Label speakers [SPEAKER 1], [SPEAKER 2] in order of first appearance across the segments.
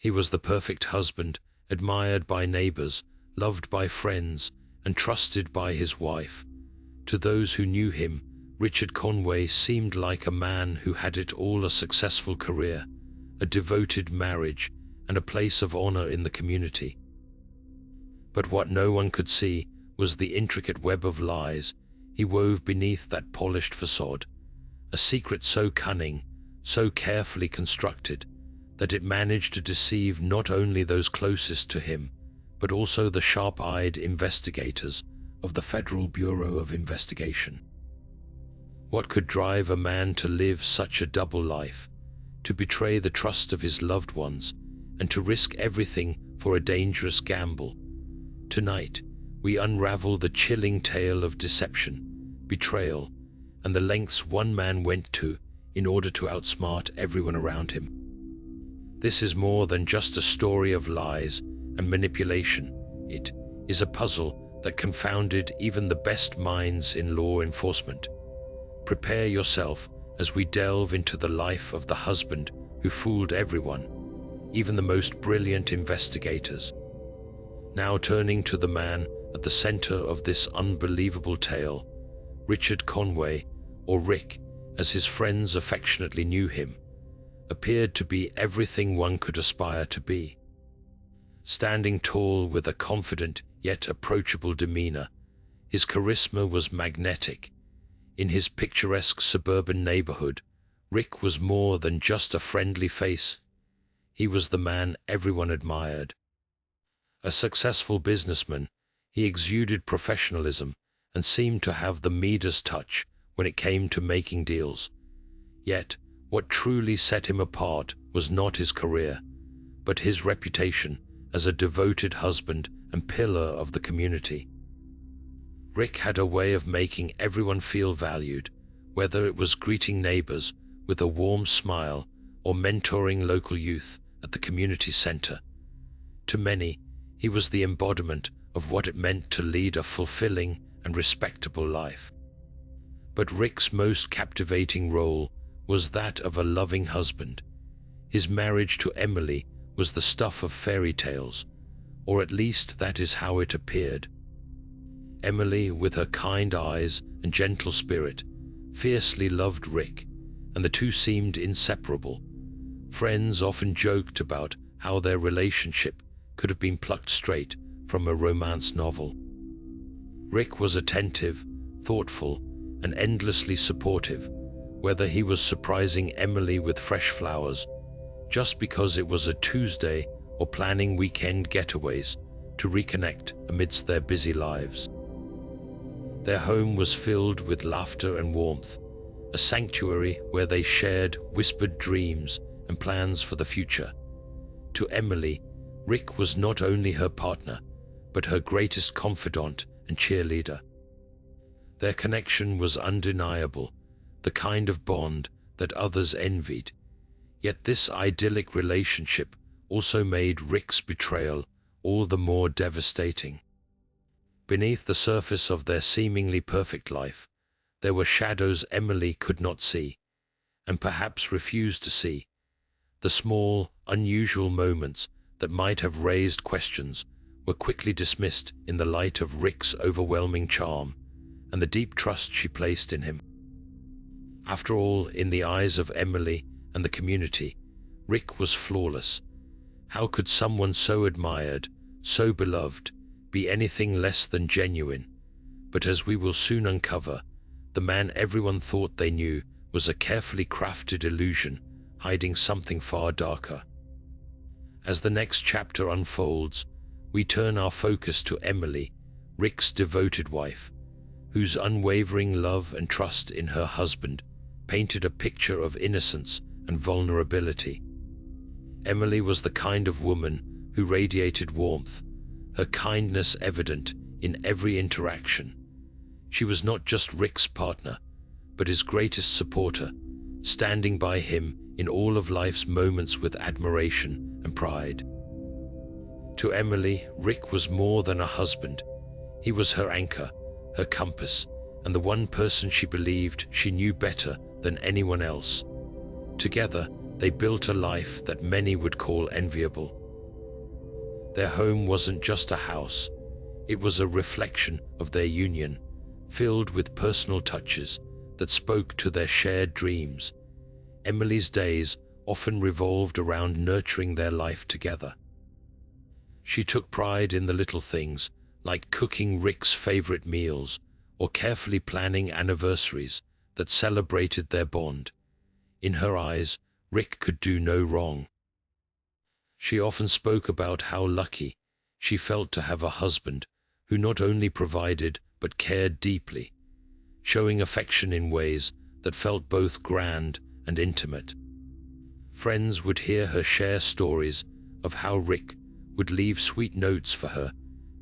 [SPEAKER 1] He was the perfect husband, admired by neighbors, loved by friends, and trusted by his wife. To those who knew him, Richard Conway seemed like a man who had it all: a successful career, a devoted marriage, and a place of honor in the community. But what no one could see was the intricate web of lies he wove beneath that polished facade, a secret so cunning, so carefully constructed, that it managed to deceive not only those closest to him, but also the sharp-eyed investigators of the Federal Bureau of Investigation. What could drive a man to live such a double life, to betray the trust of his loved ones, and to risk everything for a dangerous gamble? Tonight, we unravel the chilling tale of deception, betrayal, and the lengths one man went to in order to outsmart everyone around him. This is more than just a story of lies and manipulation. It is a puzzle that confounded even the best minds in law enforcement. Prepare yourself as we delve into the life of the husband who fooled everyone, even the most brilliant investigators. Now turning to the man at the center of this unbelievable tale, Richard Conway, or Rick, as his friends affectionately knew him, appeared to be everything one could aspire to be. Standing tall with a confident yet approachable demeanor, his charisma was magnetic. In his picturesque suburban neighborhood, Rick was more than just a friendly face. He was the man everyone admired. A successful businessman, he exuded professionalism and seemed to have the Midas touch when it came to making deals. Yet, what truly set him apart was not his career, but his reputation as a devoted husband and pillar of the community. Rick had a way of making everyone feel valued, whether it was greeting neighbors with a warm smile or mentoring local youth at the community center. To many, he was the embodiment of what it meant to lead a fulfilling and respectable life. But Rick's most captivating role was that of a loving husband. His marriage to Emily was the stuff of fairy tales, or at least that is how it appeared. Emily, with her kind eyes and gentle spirit, fiercely loved Rick, and the two seemed inseparable. Friends often joked about how their relationship could have been plucked straight from a romance novel. Rick was attentive, thoughtful, and endlessly supportive, whether he was surprising Emily with fresh flowers just because it was a Tuesday or planning weekend getaways to reconnect amidst their busy lives. Their home was filled with laughter and warmth, a sanctuary where they shared whispered dreams and plans for the future. To Emily, Rick was not only her partner, but her greatest confidant and cheerleader. Their connection was undeniable, the kind of bond that others envied. Yet this idyllic relationship also made Rick's betrayal all the more devastating. Beneath the surface of their seemingly perfect life, there were shadows Emily could not see, and perhaps refused to see. The small, unusual moments that might have raised questions were quickly dismissed in the light of Rick's overwhelming charm and the deep trust she placed in him. After all, in the eyes of Emily and the community, Rick was flawless. How could someone so admired, so beloved, be anything less than genuine? But as we will soon uncover, the man everyone thought they knew was a carefully crafted illusion, hiding something far darker. As the next chapter unfolds, we turn our focus to Emily, Rick's devoted wife, whose unwavering love and trust in her husband painted a picture of innocence and vulnerability. Emily was the kind of woman who radiated warmth, her kindness evident in every interaction. She was not just Rick's partner, but his greatest supporter, standing by him in all of life's moments with admiration and pride. To Emily, Rick was more than a husband. He was her anchor, her compass, and the one person she believed she knew better than anyone else. Together, They built a life that many would call enviable. Their home wasn't just a house, it was a reflection of their union, filled with personal touches that spoke to their shared dreams. Emily's days often revolved around nurturing their life together. She took pride in the little things, like cooking Rick's favorite meals or carefully planning anniversaries that celebrated their bond. In her eyes, Rick could do no wrong. She often spoke about how lucky she felt to have a husband who not only provided but cared deeply, showing affection in ways that felt both grand and intimate. Friends would hear her share stories of how Rick would leave sweet notes for her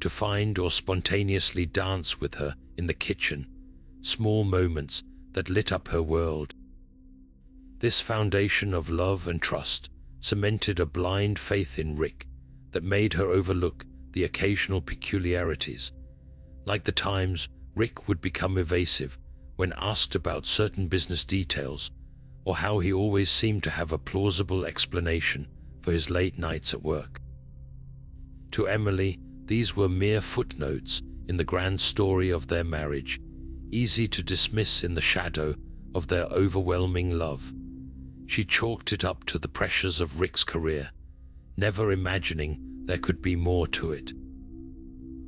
[SPEAKER 1] to find or spontaneously dance with her in the kitchen, small moments that lit up her world. This foundation of love and trust cemented a blind faith in Rick that made her overlook the occasional peculiarities, like the times Rick would become evasive when asked about certain business details, or how he always seemed to have a plausible explanation for his late nights at work. To Emily, these were mere footnotes in the grand story of their marriage, easy to dismiss in the shadow of their overwhelming love. She chalked it up to the pressures of Rick's career, never imagining there could be more to it.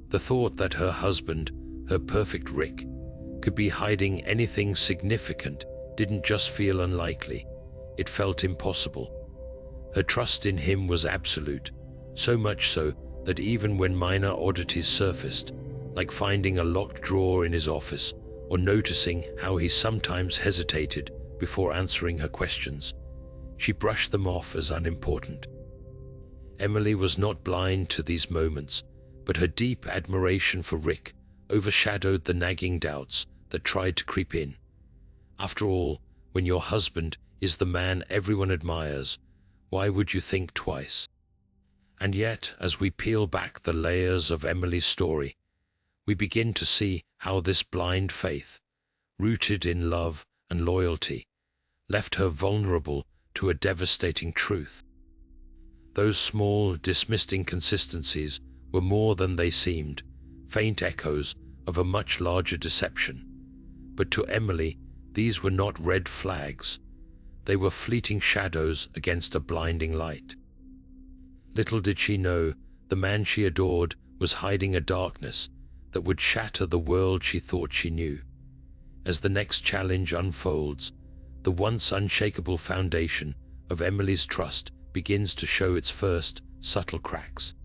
[SPEAKER 1] The thought that her husband, her perfect Rick, could be hiding anything significant didn't just feel unlikely, it felt impossible. Her trust in him was absolute, so much so that even when minor oddities surfaced, like finding a locked drawer in his office or noticing how he sometimes hesitated before answering her questions, she brushed them off as unimportant. Emily was not blind to these moments, but her deep admiration for Rick overshadowed the nagging doubts that tried to creep in. After all, when your husband is the man everyone admires, why would you think twice? And yet, as we peel back the layers of Emily's story, we begin to see how this blind faith, rooted in love and loyalty, left her vulnerable to a devastating truth. Those small, dismissed inconsistencies were more than they seemed, faint echoes of a much larger deception. But to Emily, these were not red flags. They were fleeting shadows against a blinding light. Little did she know, the man she adored was hiding a darkness that would shatter the world she thought she knew. As the next challenge unfolds, the once unshakable foundation of Emily's trust begins to show its first subtle cracks.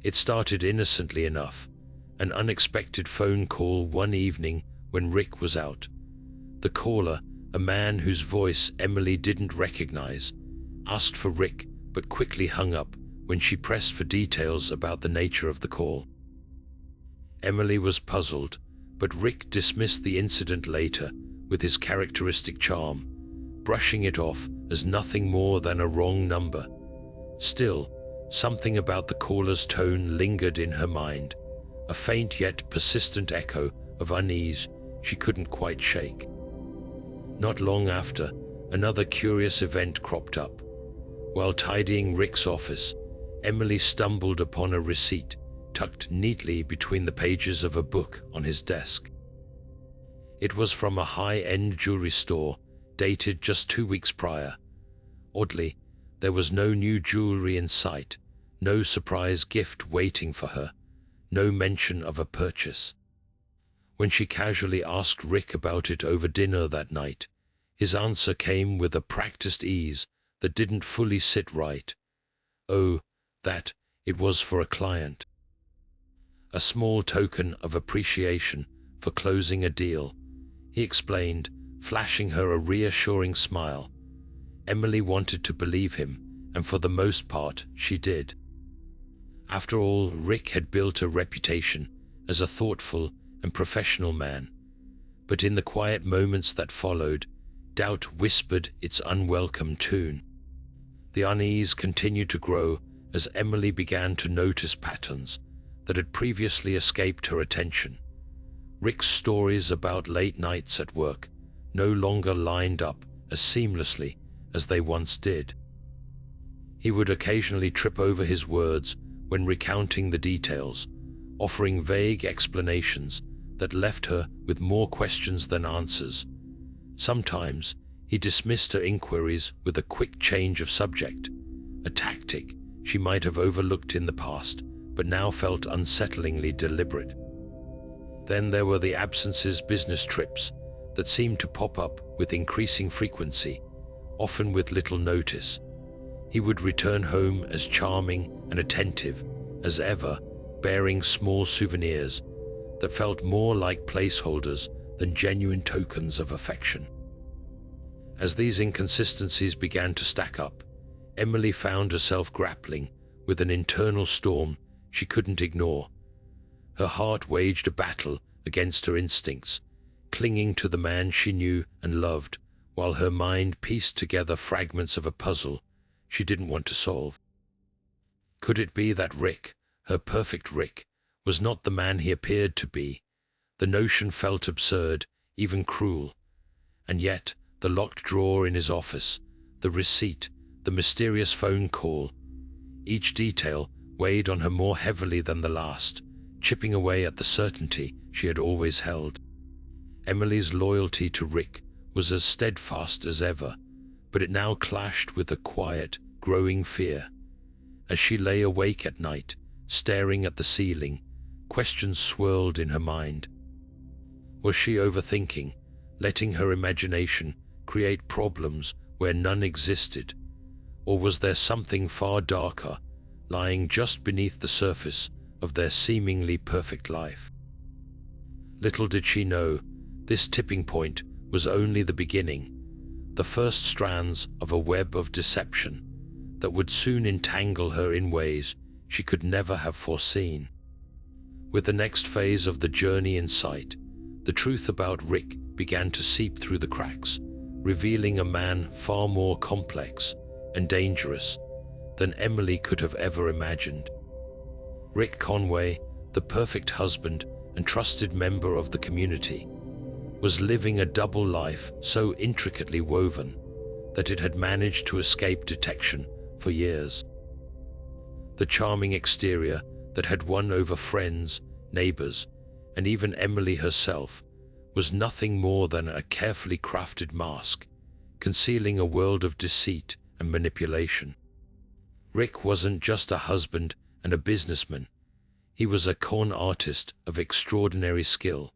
[SPEAKER 1] It started innocently enough, an unexpected phone call one evening when Rick was out. The caller, a man whose voice Emily didn't recognize, asked for Rick but quickly hung up when she pressed for details about the nature of the call. Emily was puzzled, but Rick dismissed the incident later with his characteristic charm, brushing it off as nothing more than a wrong number. Still, something about the caller's tone lingered in her mind, a faint yet persistent echo of unease she couldn't quite shake. Not long after, another curious event cropped up. While tidying Rick's office, Emily stumbled upon a receipt tucked neatly between the pages of a book on his desk. It was from a high-end jewelry store, dated just 2 weeks prior. Oddly, there was no new jewelry in sight, no surprise gift waiting for her, no mention of a purchase. When she casually asked Rick about it over dinner that night, his answer came with a practiced ease that didn't fully sit right. Oh, that it was for a client. A small token of appreciation for closing a deal, he explained, flashing her a reassuring smile. Emily wanted to believe him, and for the most part, she did. After all, Rick had built a reputation as a thoughtful and professional man. But in the quiet moments that followed, doubt whispered its unwelcome tune. The unease continued to grow as Emily began to notice patterns that had previously escaped her attention. Rick's stories about late nights at work no longer lined up as seamlessly as they once did. He would occasionally trip over his words when recounting the details, offering vague explanations that left her with more questions than answers. Sometimes he dismissed her inquiries with a quick change of subject, a tactic she might have overlooked in the past, but now felt unsettlingly deliberate. Then there were the absences, business trips, that seemed to pop up with increasing frequency, often with little notice. He would return home as charming and attentive as ever, bearing small souvenirs that felt more like placeholders than genuine tokens of affection. As these inconsistencies began to stack up, Emily found herself grappling with an internal storm she couldn't ignore. Her heart waged a battle against her instincts, clinging to the man she knew and loved, while her mind pieced together fragments of a puzzle she didn't want to solve. Could it be that Rick, her perfect Rick, was not the man he appeared to be? The notion felt absurd, even cruel. And yet, the locked drawer in his office, the receipt, the mysterious phone call, each detail weighed on her more heavily than the last, chipping away at the certainty she had always held. Emily's loyalty to Rick was as steadfast as ever, but it now clashed with a quiet, growing fear. As she lay awake at night, staring at the ceiling, questions swirled in her mind. Was she overthinking, letting her imagination create problems where none existed? Or was there something far darker, lying just beneath the surface of their seemingly perfect life? Little did she know, this tipping point was only the beginning, the first strands of a web of deception that would soon entangle her in ways she could never have foreseen. With the next phase of the journey in sight, the truth about Rick began to seep through the cracks, revealing a man far more complex and dangerous than Emily could have ever imagined. Rick Conway, the perfect husband and trusted member of the community, was living a double life so intricately woven that it had managed to escape detection for years. The charming exterior that had won over friends, neighbors, and even Emily herself was nothing more than a carefully crafted mask, concealing a world of deceit and manipulation. Rick wasn't just a husband and a businessman. He was a con artist of extraordinary skill.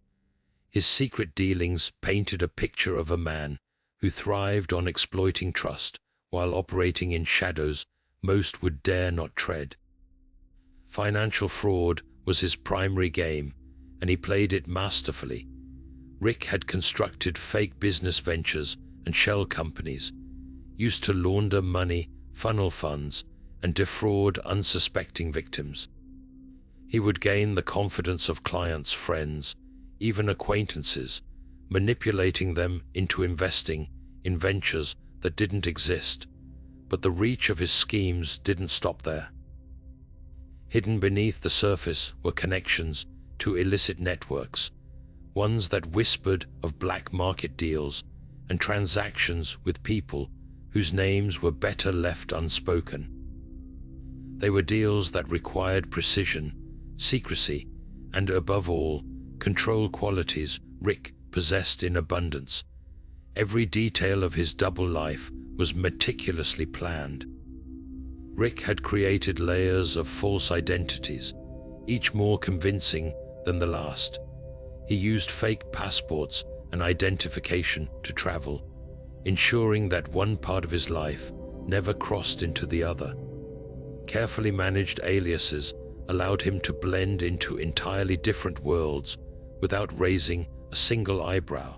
[SPEAKER 1] His secret dealings painted a picture of a man who thrived on exploiting trust while operating in shadows most would dare not tread. Financial fraud was his primary game, and he played it masterfully. Rick had constructed fake business ventures and shell companies, used to launder money, funnel funds, and defraud unsuspecting victims. He would gain the confidence of clients, friends, even acquaintances, manipulating them into investing in ventures that didn't exist. But the reach of his schemes didn't stop there. Hidden beneath the surface were connections to illicit networks, ones that whispered of black market deals and transactions with people whose names were better left unspoken. They were deals that required precision, secrecy, and above all, control qualities Rick possessed in abundance. Every detail of his double life was meticulously planned. Rick had created layers of false identities, each more convincing than the last. He used fake passports and identification to travel, ensuring that one part of his life never crossed into the other. Carefully managed aliases allowed him to blend into entirely different worlds without raising a single eyebrow.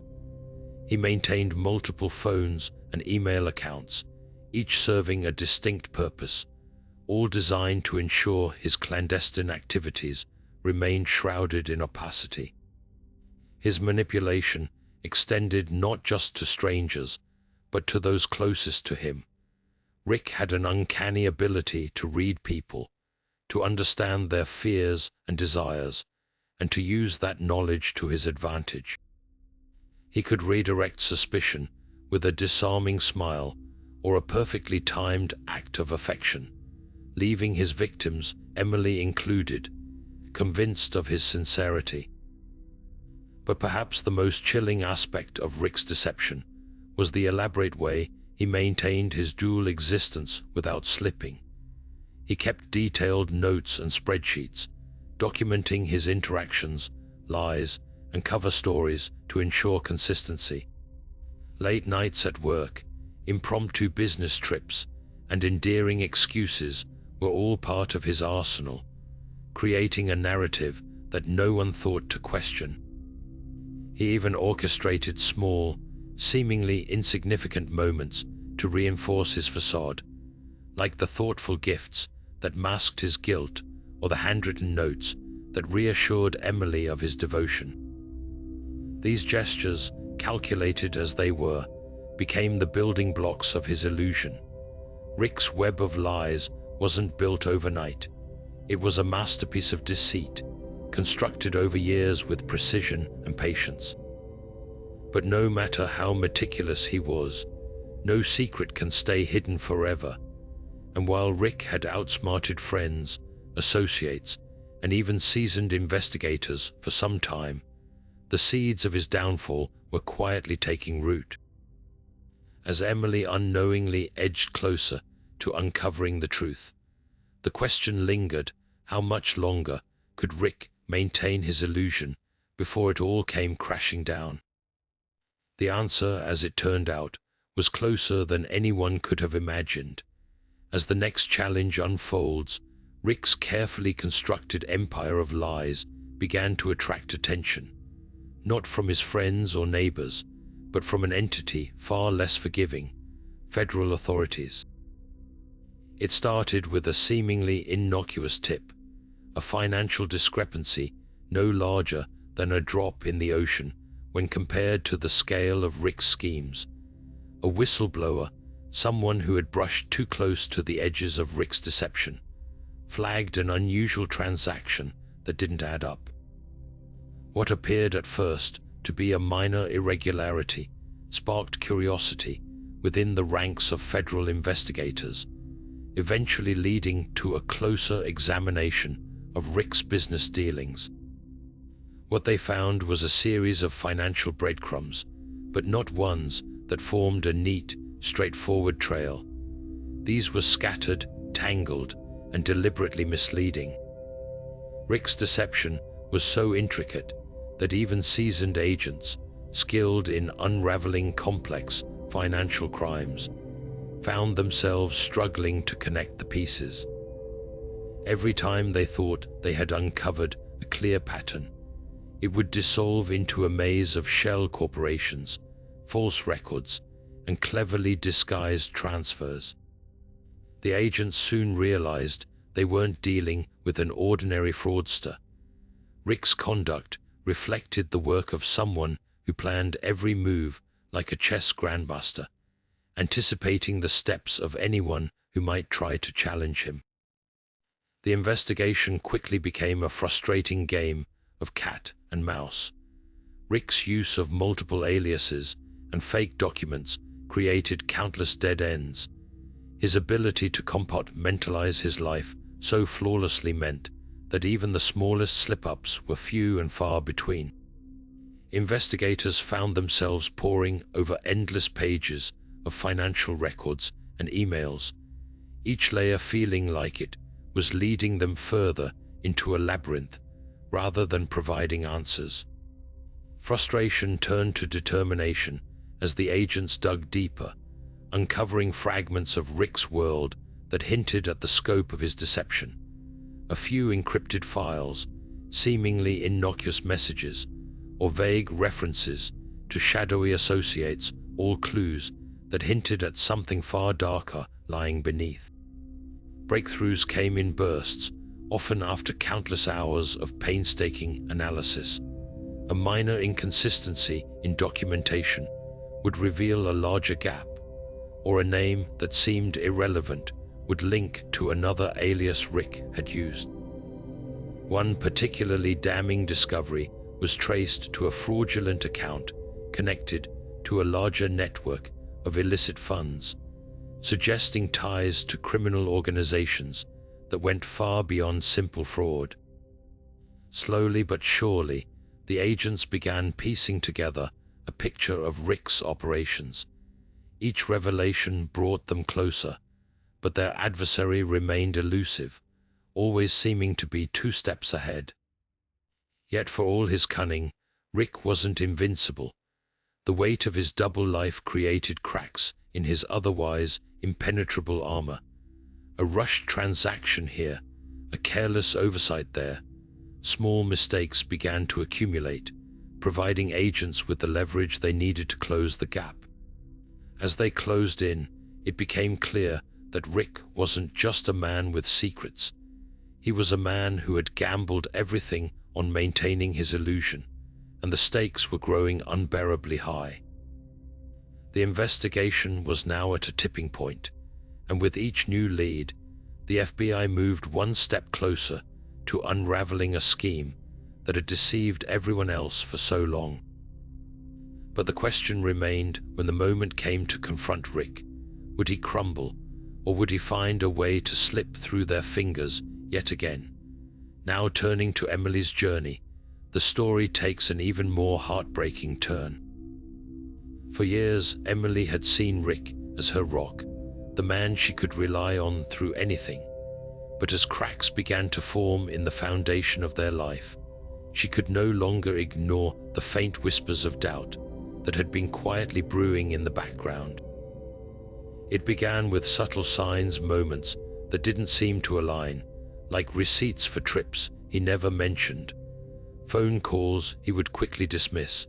[SPEAKER 1] He maintained multiple phones and email accounts, each serving a distinct purpose, all designed to ensure his clandestine activities remained shrouded in opacity. His manipulation extended not just to strangers, but to those closest to him. Rick had an uncanny ability to read people, to understand their fears and desires, and to use that knowledge to his advantage. He could redirect suspicion with a disarming smile, or a perfectly timed act of affection, leaving his victims, Emily included, convinced of his sincerity. But perhaps the most chilling aspect of Rick's deception was the elaborate way he maintained his dual existence without slipping. He kept detailed notes and spreadsheets, documenting his interactions, lies, and cover stories to ensure consistency. Late nights at work, impromptu business trips, and endearing excuses were all part of his arsenal, creating a narrative that no one thought to question. He even orchestrated small, seemingly insignificant moments to reinforce his facade, like the thoughtful gifts that masked his guilt or the handwritten notes that reassured Emily of his devotion. These gestures, calculated as they were, became the building blocks of his illusion. Rick's web of lies wasn't built overnight. It was a masterpiece of deceit, constructed over years with precision and patience. But no matter how meticulous he was, no secret can stay hidden forever. And while Rick had outsmarted friends, associates, and even seasoned investigators for some time, the seeds of his downfall were quietly taking root. As Emily unknowingly edged closer to uncovering the truth, the question lingered: how much longer could Rick maintain his illusion before it all came crashing down? The answer, as it turned out, was closer than anyone could have imagined. As the next challenge unfolds, Rick's carefully constructed empire of lies began to attract attention, not from his friends or neighbors, but from an entity far less forgiving: federal authorities. It started with a seemingly innocuous tip, a financial discrepancy no larger than a drop in the ocean when compared to the scale of Rick's schemes. A whistleblower, someone who had brushed too close to the edges of Rick's deception, flagged an unusual transaction that didn't add up. What appeared at first to be a minor irregularity sparked curiosity within the ranks of federal investigators, eventually leading to a closer examination of Rick's business dealings. What they found was a series of financial breadcrumbs, but not ones that formed a neat, straightforward trail. These were scattered, tangled, and deliberately misleading. Rick's deception was so intricate that even seasoned agents, skilled in unraveling complex financial crimes, found themselves struggling to connect the pieces. Every time they thought they had uncovered a clear pattern, it would dissolve into a maze of shell corporations, false records, and cleverly disguised transfers. The agents soon realized they weren't dealing with an ordinary fraudster. Rick's conduct reflected the work of someone who planned every move like a chess grandmaster, anticipating the steps of anyone who might try to challenge him. The investigation quickly became a frustrating game of cat and mouse. Rick's use of multiple aliases and fake documents created countless dead ends. His ability to compartmentalize his life so flawlessly meant that even the smallest slip-ups were few and far between. Investigators found themselves poring over endless pages of financial records and emails, each layer feeling like it was leading them further into a labyrinth rather than providing answers. Frustration turned to determination as the agents dug deeper, uncovering fragments of Rick's world that hinted at the scope of his deception. A few encrypted files, seemingly innocuous messages, or vague references to shadowy associates, all clues that hinted at something far darker lying beneath. Breakthroughs came in bursts, often after countless hours of painstaking analysis. A minor inconsistency in documentation would reveal a larger gap, or a name that seemed irrelevant would link to another alias Rick had used. One particularly damning discovery was traced to a fraudulent account connected to a larger network of illicit funds, suggesting ties to criminal organizations that went far beyond simple fraud. Slowly but surely, the agents began piecing together a picture of Rick's operations. Each revelation brought them closer, but their adversary remained elusive, always seeming to be 2 steps ahead. Yet for all his cunning, Rick wasn't invincible. The weight of his double life created cracks in his otherwise impenetrable armor. A rushed transaction here, a careless oversight there. Small mistakes began to accumulate, providing agents with the leverage they needed to close the gap. As they closed in, it became clear that Rick wasn't just a man with secrets. He was a man who had gambled everything on maintaining his illusion, and the stakes were growing unbearably high. The investigation was now at a tipping point, and with each new lead, the FBI moved 1 step closer to unraveling a scheme that had deceived everyone else for so long. But the question remained when the moment came to confront Rick. Would he crumble, or would he find a way to slip through their fingers yet again? Now turning to Emily's journey, the story takes an even more heartbreaking turn. For years, Emily had seen Rick as her rock, the man she could rely on through anything. But as cracks began to form in the foundation of their life, she could no longer ignore the faint whispers of doubt that had been quietly brewing in the background. It began with subtle signs, moments that didn't seem to align, like receipts for trips he never mentioned, phone calls he would quickly dismiss,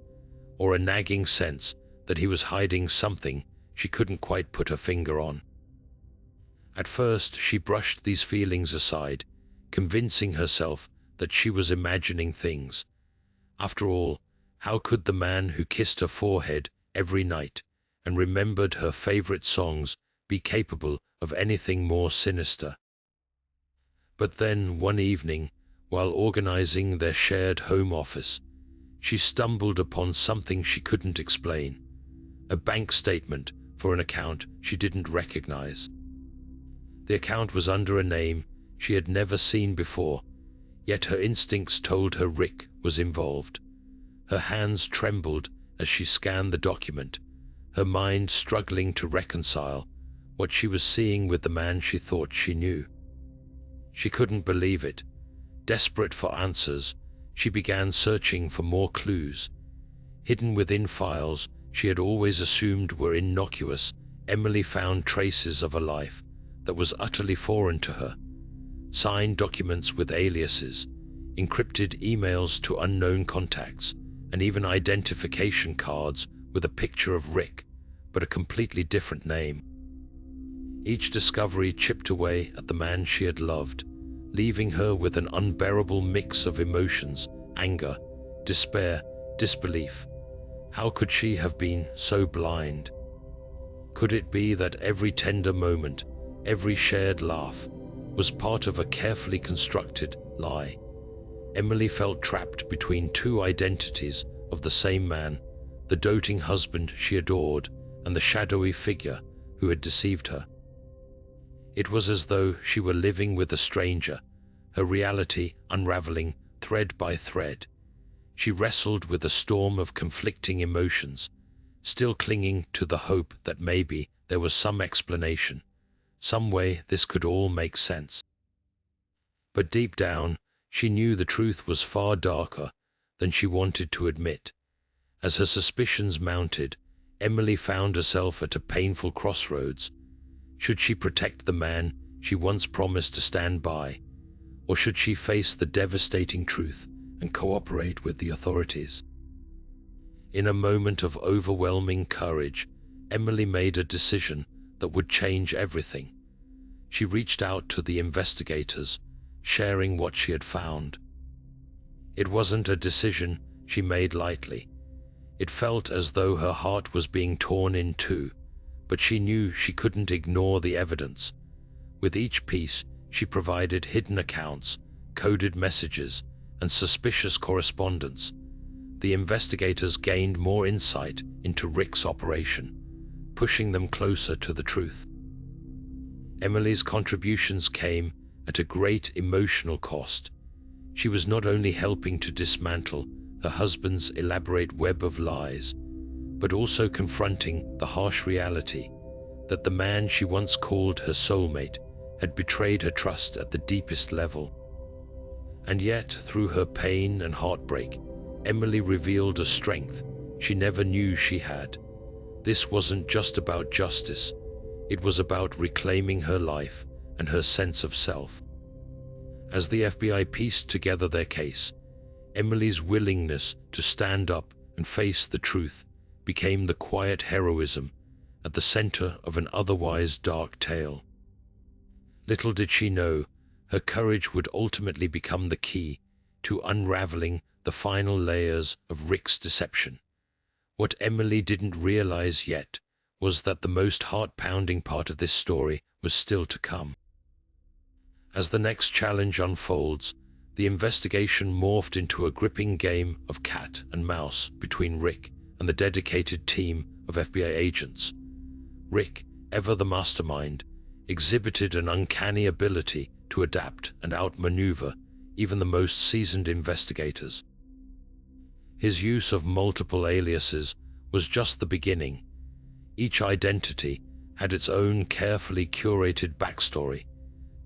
[SPEAKER 1] or a nagging sense that he was hiding something she couldn't quite put her finger on. At first, she brushed these feelings aside, convincing herself that she was imagining things. After all, how could the man who kissed her forehead every night and remembered her favorite songs be capable of anything more sinister? But then, one evening, while organizing their shared home office, she stumbled upon something she couldn't explain, a bank statement for an account she didn't recognize. The account was under a name she had never seen before, yet her instincts told her Rick was involved. Her hands trembled as she scanned the document, her mind struggling to reconcile what she was seeing with the man she thought she knew. She couldn't believe it. Desperate for answers, she began searching for more clues. Hidden within files she had always assumed were innocuous, Emily found traces of a life that was utterly foreign to her. Signed documents with aliases, encrypted emails to unknown contacts, and even identification cards with a picture of Rick, but a completely different name. Each discovery chipped away at the man she had loved, leaving her with an unbearable mix of emotions, anger, despair, disbelief. How could she have been so blind? Could it be that every tender moment, every shared laugh, was part of a carefully constructed lie? Emily felt trapped between 2 identities of the same man, the doting husband she adored and the shadowy figure who had deceived her. It was as though she were living with a stranger, her reality unraveling thread by thread. She wrestled with a storm of conflicting emotions, still clinging to the hope that maybe there was some explanation, some way this could all make sense. But deep down, she knew the truth was far darker than she wanted to admit. As her suspicions mounted, Emily found herself at a painful crossroads. Should she protect the man she once promised to stand by, or should she face the devastating truth and cooperate with the authorities? In a moment of overwhelming courage, Emily made a decision that would change everything. She reached out to the investigators, sharing what she had found. It wasn't a decision she made lightly. It felt as though her heart was being torn in two, but she knew she couldn't ignore the evidence. With each piece, she provided hidden accounts, coded messages, and suspicious correspondence. The investigators gained more insight into Rick's operation, pushing them closer to the truth. Emily's contributions came at a great emotional cost. She was not only helping to dismantle her husband's elaborate web of lies, but also confronting the harsh reality that the man she once called her soulmate had betrayed her trust at the deepest level. And yet, through her pain and heartbreak, Emily revealed a strength she never knew she had. This wasn't just about justice, it was about reclaiming her life and her sense of self. As the FBI pieced together their case, Emily's willingness to stand up and face the truth became the quiet heroism at the center of an otherwise dark tale. Little did she know, her courage would ultimately become the key to unraveling the final layers of Rick's deception. What Emily didn't realize yet was that the most heart-pounding part of this story was still to come. As the next challenge unfolds, the investigation morphed into a gripping game of cat and mouse between Rick and the dedicated team of FBI agents. Rick, ever the mastermind, exhibited an uncanny ability to adapt and outmaneuver even the most seasoned investigators. His use of multiple aliases was just the beginning. Each identity had its own carefully curated backstory,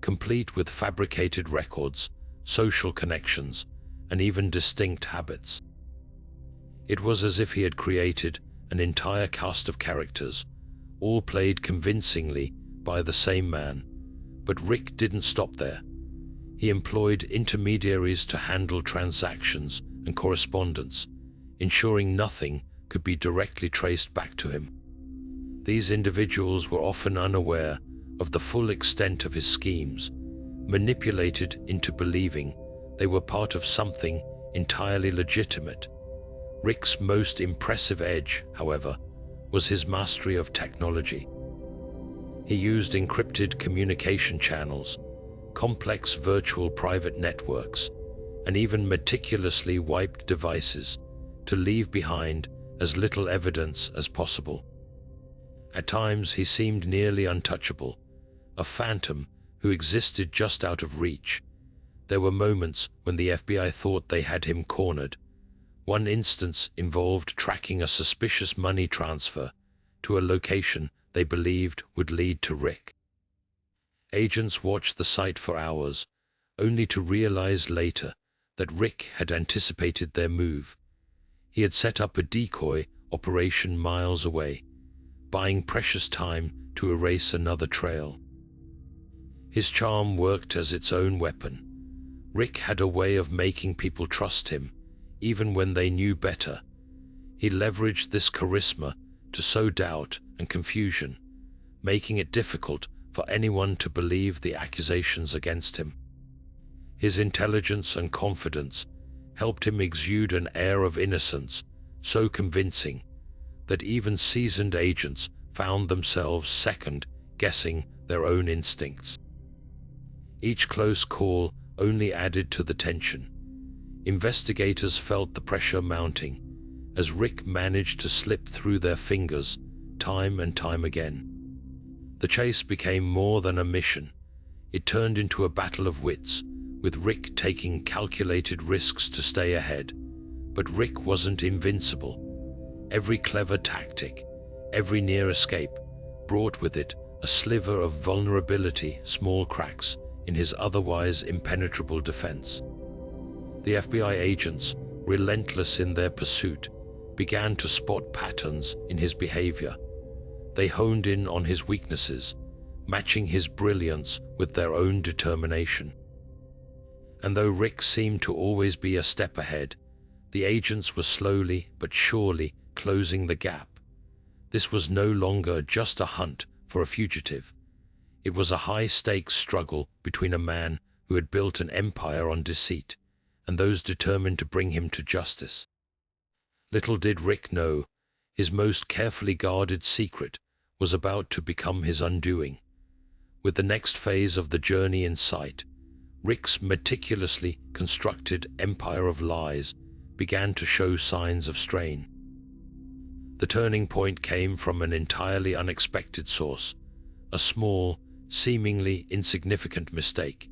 [SPEAKER 1] complete with fabricated records, social connections, and even distinct habits. It was as if he had created an entire cast of characters, all played convincingly by the same man. But Rick didn't stop there. He employed intermediaries to handle transactions and correspondence, ensuring nothing could be directly traced back to him. These individuals were often unaware of the full extent of his schemes, manipulated into believing they were part of something entirely legitimate. Rick's most impressive edge, however, was his mastery of technology. He used encrypted communication channels, complex virtual private networks, and even meticulously wiped devices to leave behind as little evidence as possible. At times he seemed nearly untouchable, a phantom who existed just out of reach. There were moments when the FBI thought they had him cornered. One instance involved tracking a suspicious money transfer to a location they believed would lead to Rick. Agents watched the site for hours, only to realize later that Rick had anticipated their move. He had set up a decoy operation miles away, buying precious time to erase another trail. His charm worked as its own weapon. Rick had a way of making people trust him, even when they knew better. He leveraged this charisma to sow doubt and confusion, making it difficult for anyone to believe the accusations against him. His intelligence and confidence helped him exude an air of innocence so convincing that even seasoned agents found themselves second-guessing their own instincts. Each close call only added to the tension. Investigators felt the pressure mounting as Rick managed to slip through their fingers time and time again. The chase became more than a mission. It turned into a battle of wits, with Rick taking calculated risks to stay ahead. But Rick wasn't invincible. Every clever tactic, every near escape, brought with it a sliver of vulnerability, small cracks in his otherwise impenetrable defense. The FBI agents, relentless in their pursuit, began to spot patterns in his behavior. They honed in on his weaknesses, matching his brilliance with their own determination. And though Rick seemed to always be a step ahead, the agents were slowly but surely closing the gap. This was no longer just a hunt for a fugitive. It was a high-stakes struggle between a man who had built an empire on deceit and those determined to bring him to justice. Little did Rick know, his most carefully guarded secret was about to become his undoing. With the next phase of the journey in sight, Rick's meticulously constructed empire of lies began to show signs of strain. The turning point came from an entirely unexpected source, a small, seemingly insignificant mistake.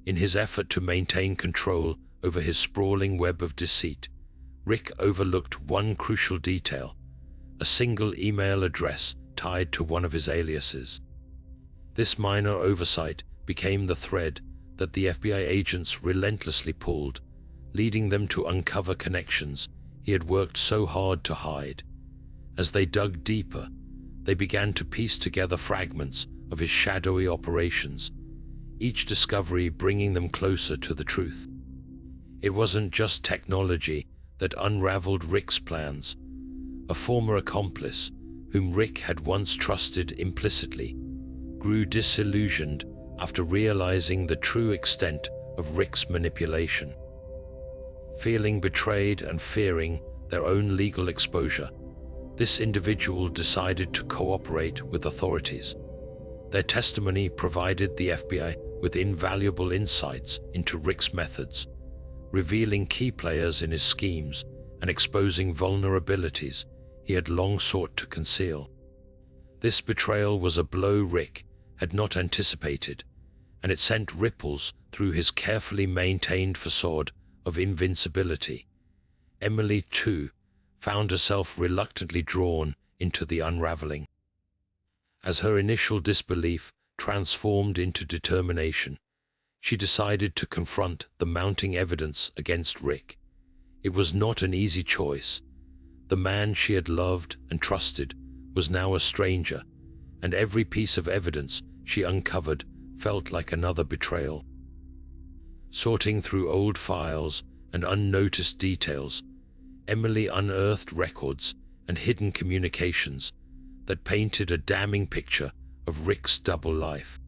[SPEAKER 1] In his effort to maintain control over his sprawling web of deceit, Rick overlooked one crucial detail: a single email address tied to one of his aliases. This minor oversight became the thread that the FBI agents relentlessly pulled, leading them to uncover connections he had worked so hard to hide. As they dug deeper, they began to piece together fragments of his shadowy operations, each discovery bringing them closer to the truth. It wasn't just technology that unraveled Rick's plans. A former accomplice, whom Rick had once trusted implicitly, grew disillusioned after realizing the true extent of Rick's manipulation. Feeling betrayed and fearing their own legal exposure, this individual decided to cooperate with authorities. Their testimony provided the FBI with invaluable insights into Rick's methods, revealing key players in his schemes and exposing vulnerabilities he had long sought to conceal. This betrayal was a blow Rick had not anticipated, and it sent ripples through his carefully maintained facade of invincibility. Emily, too, found herself reluctantly drawn into the unraveling. As her initial disbelief transformed into determination, she decided to confront the mounting evidence against Rick. It was not an easy choice. The man she had loved and trusted was now a stranger, and every piece of evidence she uncovered felt like another betrayal. Sorting through old files and unnoticed details, Emily unearthed records and hidden communications that painted a damning picture of Rick's double life.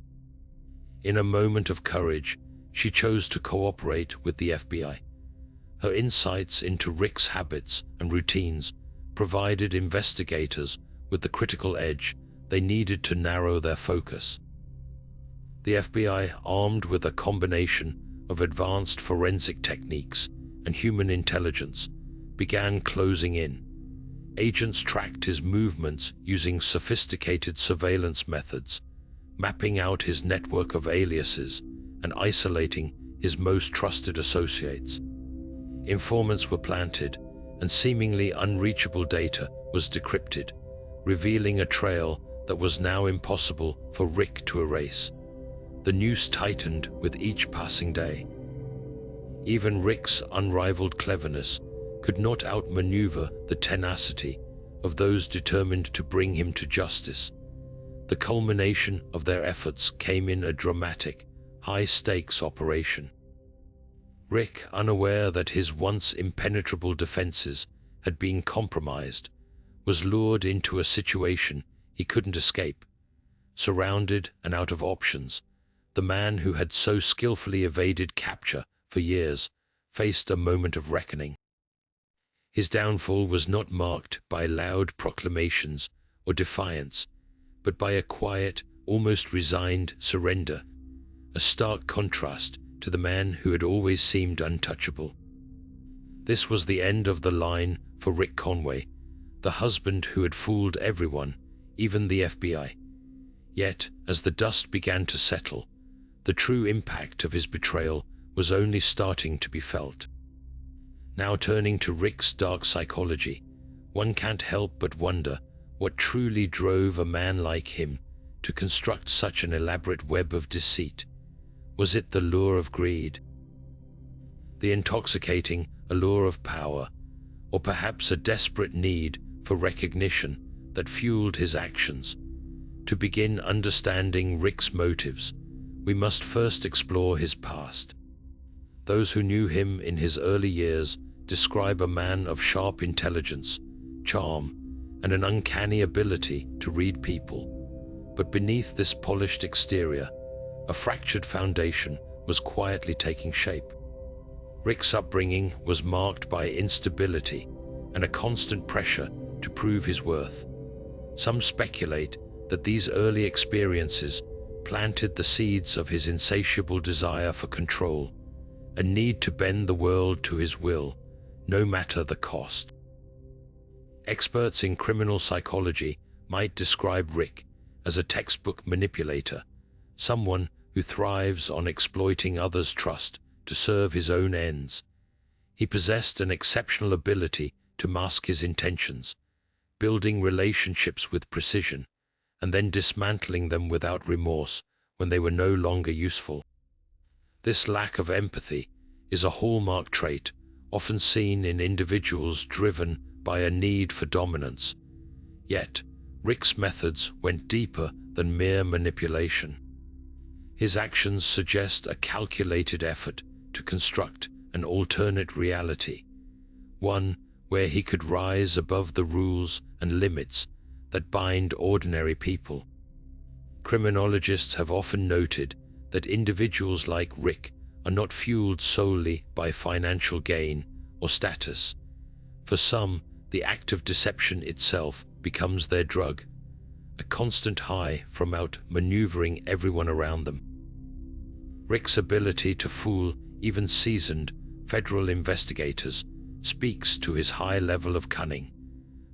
[SPEAKER 1] In a moment of courage, she chose to cooperate with the FBI. Her insights into Rick's habits and routines provided investigators with the critical edge they needed to narrow their focus. The FBI, armed with a combination of advanced forensic techniques and human intelligence, began closing in. Agents tracked his movements using sophisticated surveillance methods, mapping out his network of aliases and isolating his most trusted associates. Informants were planted, and seemingly unreachable data was decrypted, revealing a trail that was now impossible for Rick to erase. The noose tightened with each passing day. Even Rick's unrivaled cleverness could not outmaneuver the tenacity of those determined to bring him to justice. The culmination of their efforts came in a dramatic, high-stakes operation. Rick, unaware that his once impenetrable defenses had been compromised, was lured into a situation he couldn't escape. Surrounded and out of options, the man who had so skillfully evaded capture for years faced a moment of reckoning. His downfall was not marked by loud proclamations or defiance, but by a quiet, almost resigned surrender, a stark contrast to the man who had always seemed untouchable. This was the end of the line for Rick Conway, the husband who had fooled everyone, even the FBI. Yet, as the dust began to settle, the true impact of his betrayal was only starting to be felt. Now turning to Rick's dark psychology, one can't help but wonder what truly drove a man like him to construct such an elaborate web of deceit. Was it the lure of greed, the intoxicating allure of power, or perhaps a desperate need for recognition that fueled his actions? To begin understanding Rick's motives, we must first explore his past. Those who knew him in his early years describe a man of sharp intelligence, charm, and an uncanny ability to read people. But beneath this polished exterior, a fractured foundation was quietly taking shape. Rick's upbringing was marked by instability and a constant pressure to prove his worth. Some speculate that these early experiences planted the seeds of his insatiable desire for control, a need to bend the world to his will, no matter the cost. Experts in criminal psychology might describe Rick as a textbook manipulator, someone who thrives on exploiting others' trust to serve his own ends. He possessed an exceptional ability to mask his intentions, building relationships with precision, and then dismantling them without remorse when they were no longer useful. This lack of empathy is a hallmark trait often seen in individuals driven by a need for dominance. Yet, Rick's methods went deeper than mere manipulation. His actions suggest a calculated effort to construct an alternate reality, one where he could rise above the rules and limits that bind ordinary people. Criminologists have often noted that individuals like Rick are not fueled solely by financial gain or status. For some, the act of deception itself becomes their drug, a constant high from outmaneuvering everyone around them. Rick's ability to fool even seasoned federal investigators speaks to his high level of cunning,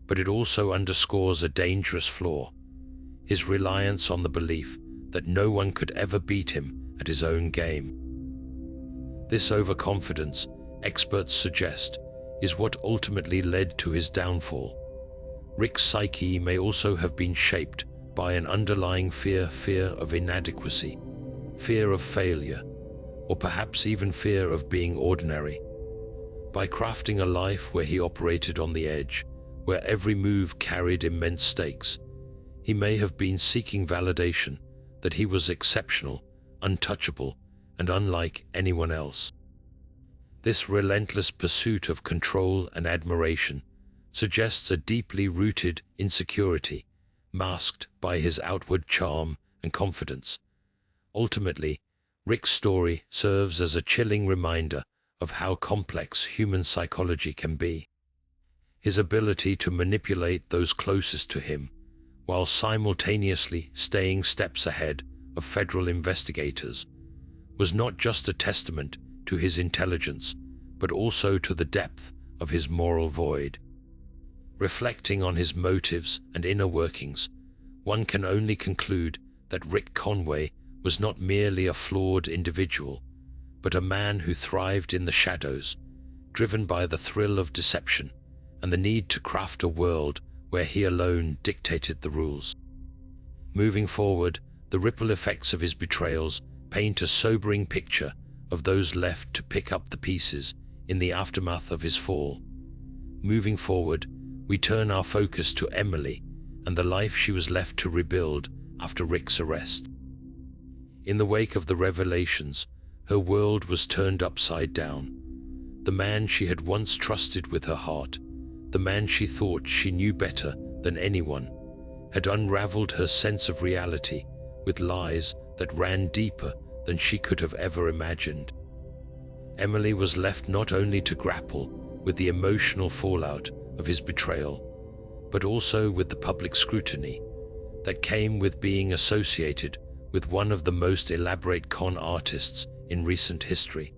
[SPEAKER 1] but it also underscores a dangerous flaw: his reliance on the belief that no one could ever beat him at his own game. This overconfidence, experts suggest, is what ultimately led to his downfall. Rick's psyche may also have been shaped by an underlying fear of inadequacy, fear of failure, or perhaps even fear of being ordinary. By crafting a life where he operated on the edge, where every move carried immense stakes, he may have been seeking validation that he was exceptional, untouchable, and unlike anyone else. This relentless pursuit of control and admiration suggests a deeply rooted insecurity, masked by his outward charm and confidence. Ultimately, Rick's story serves as a chilling reminder of how complex human psychology can be. His ability to manipulate those closest to him, while simultaneously staying steps ahead of federal investigators, was not just a testament to his intelligence, but also to the depth of his moral void. Reflecting on his motives and inner workings, one can only conclude that Rick Conway was not merely a flawed individual, but a man who thrived in the shadows, driven by the thrill of deception and the need to craft a world where he alone dictated the rules. Moving forward, the ripple effects of his betrayals paint a sobering picture of those left to pick up the pieces in the aftermath of his fall. Moving forward, we turn our focus to Emily and the life she was left to rebuild after Rick's arrest. In the wake of the revelations, her world was turned upside down. The man she had once trusted with her heart, the man she thought she knew better than anyone, had unraveled her sense of reality with lies that ran deeper than she could have ever imagined. Emily was left not only to grapple with the emotional fallout of his betrayal, but also with the public scrutiny that came with being associated with one of the most elaborate con artists in recent history.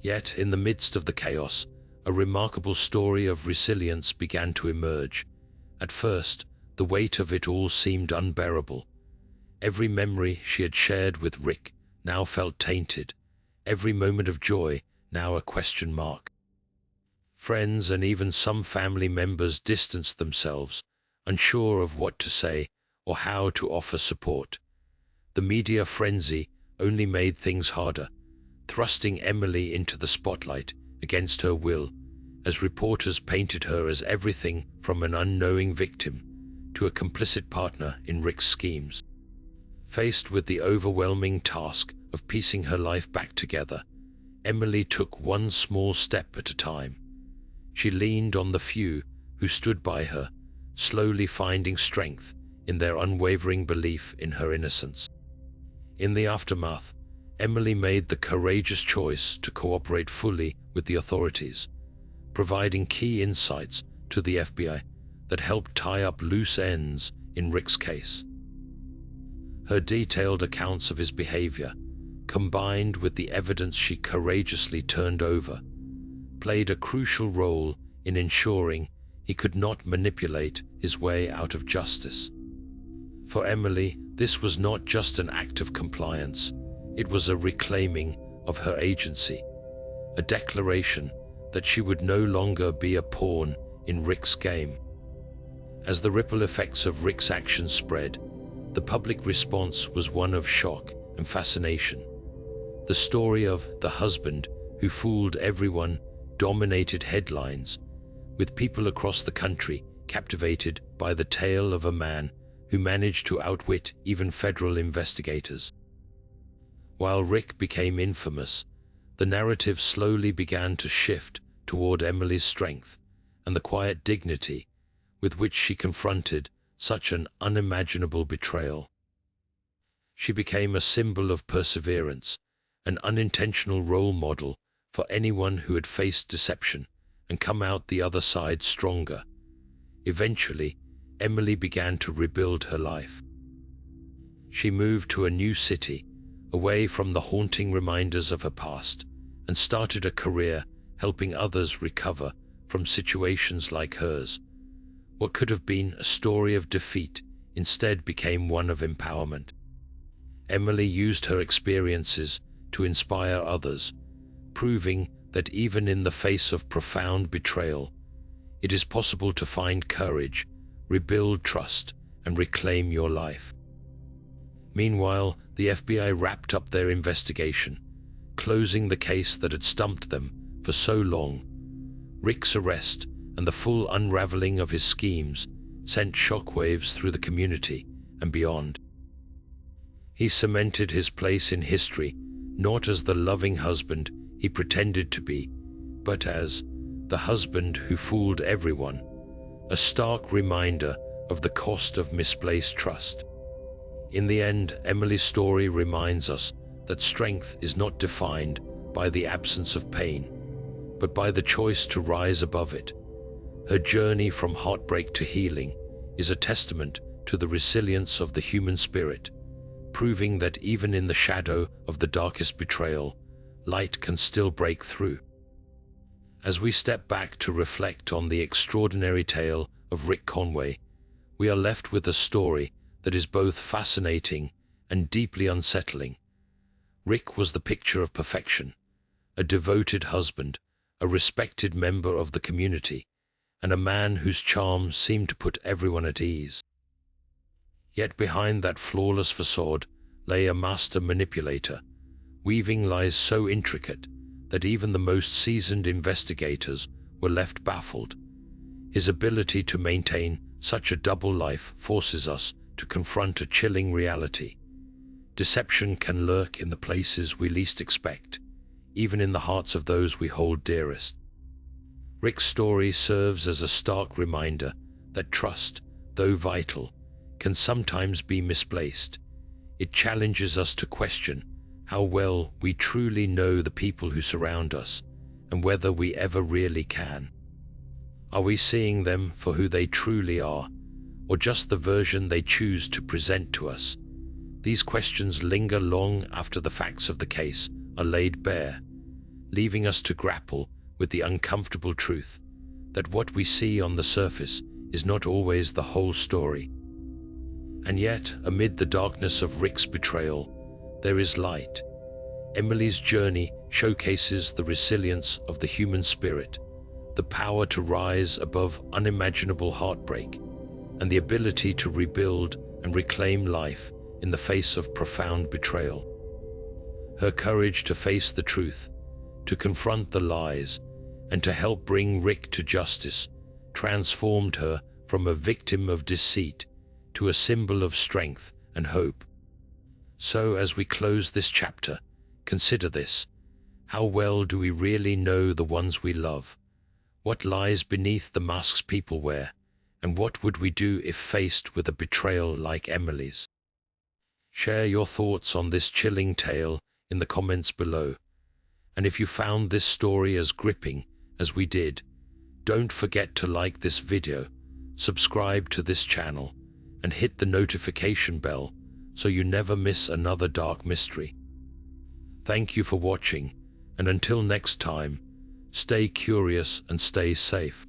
[SPEAKER 1] Yet, in the midst of the chaos, a remarkable story of resilience began to emerge. At first, the weight of it all seemed unbearable. Every memory she had shared with Rick now felt tainted, every moment of joy now a question mark. Friends and even some family members distanced themselves, unsure of what to say or how to offer support. The media frenzy only made things harder, thrusting Emily into the spotlight against her will, as reporters painted her as everything from an unknowing victim to a complicit partner in Rick's schemes. Faced with the overwhelming task of piecing her life back together, Emily took one small step at a time. She leaned on the few who stood by her, slowly finding strength in their unwavering belief in her innocence. In the aftermath, Emily made the courageous choice to cooperate fully with the authorities, providing key insights to the FBI that helped tie up loose ends in Rick's case. Her detailed accounts of his behavior, combined with the evidence she courageously turned over, played a crucial role in ensuring he could not manipulate his way out of justice. For Emily, this was not just an act of compliance. It was a reclaiming of her agency, a declaration that she would no longer be a pawn in Rick's game. As the ripple effects of Rick's actions spread, the public response was one of shock and fascination. The story of the husband who fooled everyone dominated headlines, with people across the country captivated by the tale of a man who managed to outwit even federal investigators. While Rick became infamous, the narrative slowly began to shift toward Emily's strength and the quiet dignity with which she confronted such an unimaginable betrayal. She became a symbol of perseverance, an unintentional role model for anyone who had faced deception and come out the other side stronger. Eventually, Emily began to rebuild her life. She moved to a new city, away from the haunting reminders of her past, and started a career helping others recover from situations like hers. What could have been a story of defeat instead became one of empowerment. Emily used her experiences to inspire others, proving that even in the face of profound betrayal, it is possible to find courage, rebuild trust, and reclaim your life. Meanwhile, the FBI wrapped up their investigation, closing the case that had stumped them for so long. Rick's arrest and the full unraveling of his schemes sent shockwaves through the community and beyond. He cemented his place in history not as the loving husband he pretended to be, but as the husband who fooled everyone, a stark reminder of the cost of misplaced trust. In the end, Emily's story reminds us that strength is not defined by the absence of pain, but by the choice to rise above it. Her journey from heartbreak to healing is a testament to the resilience of the human spirit, proving that even in the shadow of the darkest betrayal, light can still break through. As we step back to reflect on the extraordinary tale of Rick Conway, we are left with a story that is both fascinating and deeply unsettling. Rick was the picture of perfection, a devoted husband, a respected member of the community, and a man whose charm seemed to put everyone at ease. Yet behind that flawless facade lay a master manipulator, weaving lies so intricate that even the most seasoned investigators were left baffled. His ability to maintain such a double life forces us to confront a chilling reality. Deception can lurk in the places we least expect, even in the hearts of those we hold dearest. Rick's story serves as a stark reminder that trust, though vital, can sometimes be misplaced. It challenges us to question how well we truly know the people who surround us, and whether we ever really can. Are we seeing them for who they truly are, or just the version they choose to present to us? These questions linger long after the facts of the case are laid bare, leaving us to grapple with the uncomfortable truth that what we see on the surface is not always the whole story. And yet, amid the darkness of Rick's betrayal, there is light. Emily's journey showcases the resilience of the human spirit, the power to rise above unimaginable heartbreak, and the ability to rebuild and reclaim life in the face of profound betrayal. Her courage to face the truth, to confront the lies, and to help bring Rick to justice transformed her from a victim of deceit to a symbol of strength and hope. So, as we close this chapter, consider this: how well do we really know the ones we love? What lies beneath the masks people wear? And what would we do if faced with a betrayal like Emily's? Share your thoughts on this chilling tale in the comments below. And if you found this story as gripping as we did, don't forget to like this video, subscribe to this channel, and hit the notification bell so you never miss another dark mystery. Thank you for watching, and until next time, stay curious and stay safe.